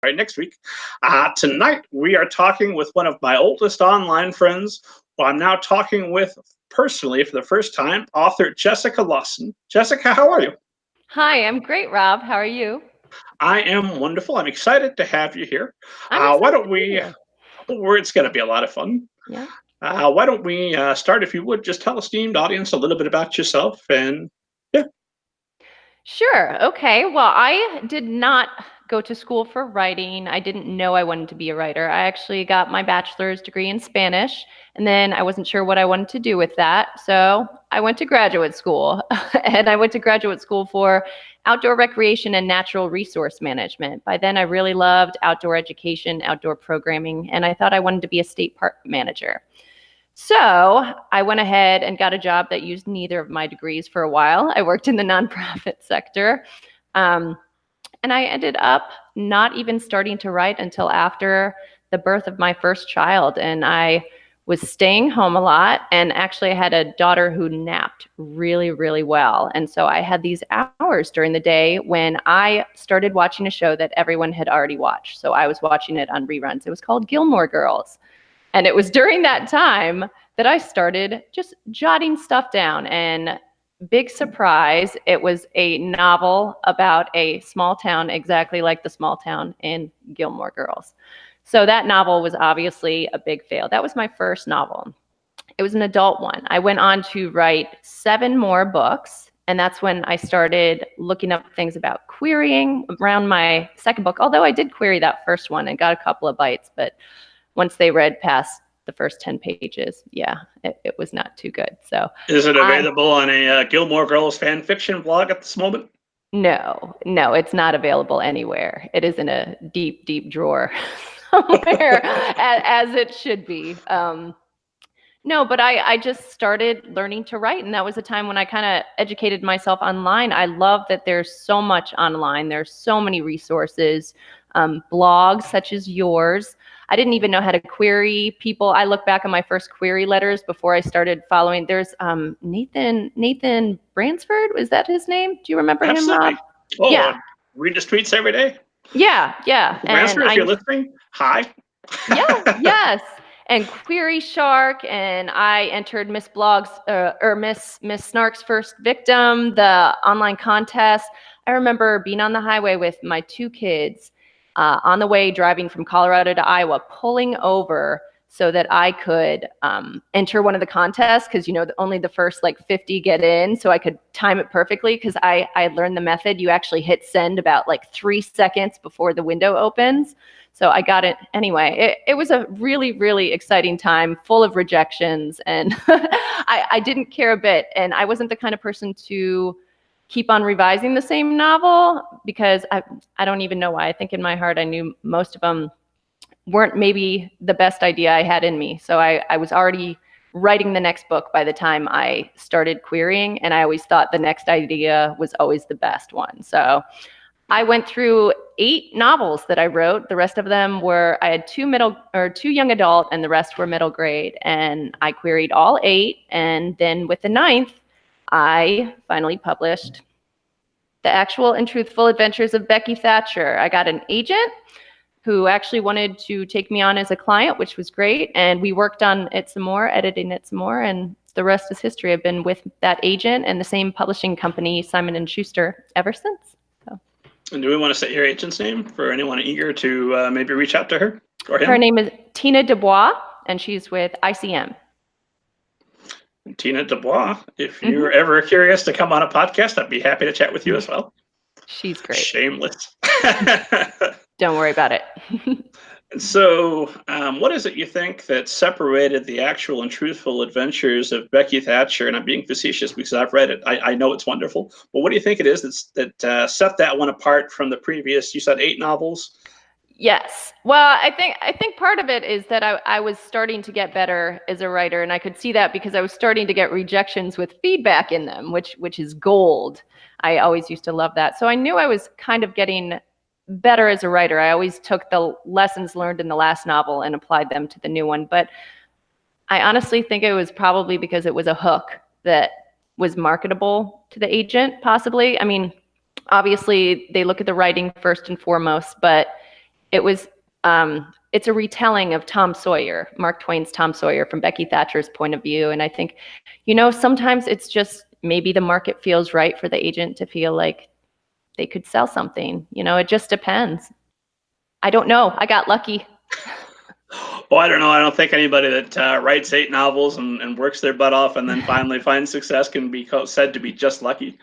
right next week. Tonight, we are talking with one of my oldest online friends, who I'm now talking with personally for the first time, author Jessica Lawson. Jessica, how are you? Hi, I'm great, Rob. How are you? I am wonderful. I'm excited to have you here. I'm Why excited don't to be we? here. It's going to be a lot of fun. Yeah. Why don't we start, if you would, just tell esteemed audience a little bit about yourself and yeah. Sure. Okay. Well, I did not go to school for writing. I didn't know I wanted to be a writer. I actually got my bachelor's degree in Spanish, and then I wasn't sure what I wanted to do with that. So I went to graduate school, and I went to graduate school for outdoor recreation and natural resource management. By then, I really loved outdoor education, outdoor programming, and I thought I wanted to be a state park manager. So I went ahead and got a job that used neither of my degrees for a while. I worked in the nonprofit sector. Um, and I ended up not even starting to write until after the birth of my first child. And I was staying home a lot. And actually, I had a daughter who napped really, really well. And so I had these hours during the day when I started watching a show that everyone had already watched. So I was watching it on reruns. It was called Gilmore Girls. And it was during that time that I started just jotting stuff down. And big surprise, it was a novel about a small town, exactly like the small town in Gilmore Girls. So that novel was obviously a big fail. That was my first novel. It was an adult one. I went on to write 7 more books. And that's when I started looking up things about querying around my second book. Although I did query that first one and got a couple of bites, but once they read past the first 10 pages, yeah, it was not too good. So Is it I, available on a Gilmore Girls fan fiction blog at this moment? no, it's not available anywhere. It is in a deep, deep drawer somewhere, as it should be. No, but I just started learning to write, and that was a time when I kind of educated myself online. I love that there's so much online. There's so many resources, blogs such as yours. I didn't even know how to query people. I look back on my first query letters before I started following. There's Nathan Bransford. Was that his name? Do you remember him, Rob? Absolutely. Oh, Yeah, read the tweets every day. yeah. And Ransford, if you're I listening, hi. Yeah, yes. And Query Shark, and I entered Miss Blogs or Miss Snark's first victim, the online contest. I remember being on the highway with my 2 kids on the way driving from Colorado to Iowa, pulling over so that I could enter one of the contests because only the first like 50 get in, so I could time it perfectly because I learned the method. You actually hit send about like 3 seconds before the window opens. So I got it anyway. It was a really, really exciting time, full of rejections, and I didn't care a bit. And I wasn't the kind of person to keep on revising the same novel because I don't even know why. I think in my heart I knew most of them weren't maybe the best idea I had in me. So I was already writing the next book by the time I started querying, and I always thought the next idea was always the best one. So I went through 8 novels that I wrote. The rest of them were, I had 2 young adult, and the rest were middle grade. And I queried all 8. And then with the 9th, I finally published The Actual and Truthful Adventures of Becky Thatcher. I got an agent who actually wanted to take me on as a client, which was great. And we worked on it some more, editing it some more, and the rest is history. I've been with that agent and the same publishing company, Simon & Schuster, ever since. And do we want to set your agent's name for anyone eager to maybe reach out to her or him? Her name is Tina Dubois, and she's with ICM. Tina Dubois, if you're ever curious to come on a podcast, I'd be happy to chat with you as well. She's great. Shameless. Don't worry about it. So, what is it you think that separated The Actual and Truthful Adventures of Becky Thatcher? And I'm being facetious because I've read it. I know it's wonderful. But what do you think it is that set that one apart from the previous, you said 8 novels? Yes. Well, I think part of it is that I was starting to get better as a writer, and I could see that because I was starting to get rejections with feedback in them, which is gold. I always used to love that. So I knew I was kind of getting better as a writer. I always took the lessons learned in the last novel and applied them to the new one. But I honestly think it was probably because it was a hook that was marketable to the agent, possibly. I mean, obviously they look at the writing first and foremost, but It was it's a retelling of Tom Sawyer, Mark Twain's Tom Sawyer, from Becky Thatcher's point of view. And I think, sometimes it's just maybe the market feels right for the agent to feel like they could sell something. It just depends. I don't know. I got lucky. Well, I don't know. I don't think anybody that writes 8 novels and works their butt off and then finally finds success can be said to be just lucky.